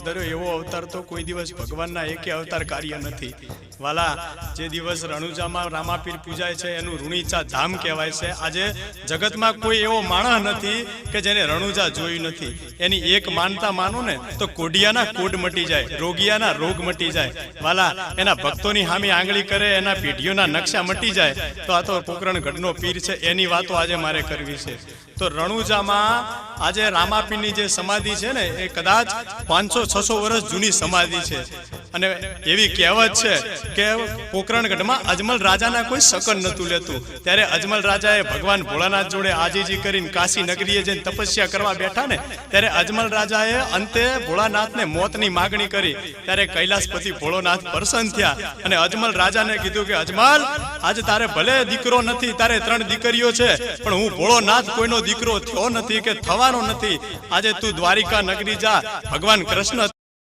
ધર્યો એવો અવતાર તો કોઈ દિવસ ભગવાનના એકે અવતાર કાર્ય નથી. વાલા, જે દિવસ રણુજામાં રામાપીર પૂજાય છે એનું ઋણીચા ધામ કહેવાય છે. આજે જગતમાં કોઈ એવો માણસ નથી કે જેને રણુજા જોયું નથી. એની એક માનતા માનો ને તો કોઢિયાના કોડ મટી જાય, રોગિયાના રોગ મટી જાય. વાલા, એના ભક્તોની સામે આંગળી કરે, એના પેઢીઓના નકશા મટી જાય. તો આ તો પોકરણગઢનો પીર છે, એની વાતો આજે મારે કરવી છે. તો રણુજામાં આજે રામાપીરની જે સમાધિ છે ને એ કદાચ 500-600 વર્ષ જૂની સમાધિ છે. અને એવી કહેવત છે કે પોકરણગઢમાં અજમલ રાજાના કોઈ શકન નતું લેતું. ત્યારે અજમલ રાજાએ ભગવાન ભોળાનાથ જોડે આજીજી કરીને કાશી નગરીએ જઈને તપસ્યા કરવા બેઠા ને, ત્યારે અજમલ રાજાએ અંતે ભોળાનાથને મોતની માગણી કરી. ત્યારે કૈલાસપતિ ભોળોનાથ પ્રસન્ન થયા અને અજમલ રાજાને કીધું કે અજમલ, આજે તારે ભલે દીકરો નથી, તારે 3 દીકરીઓ છે, પણ હું ભોળોનાથ કોઈનો દીકરો થયો નથી કે થવાનો નથી. આજે તું દ્વારિકા નગરી જા, ભગવાન કૃષ્ણ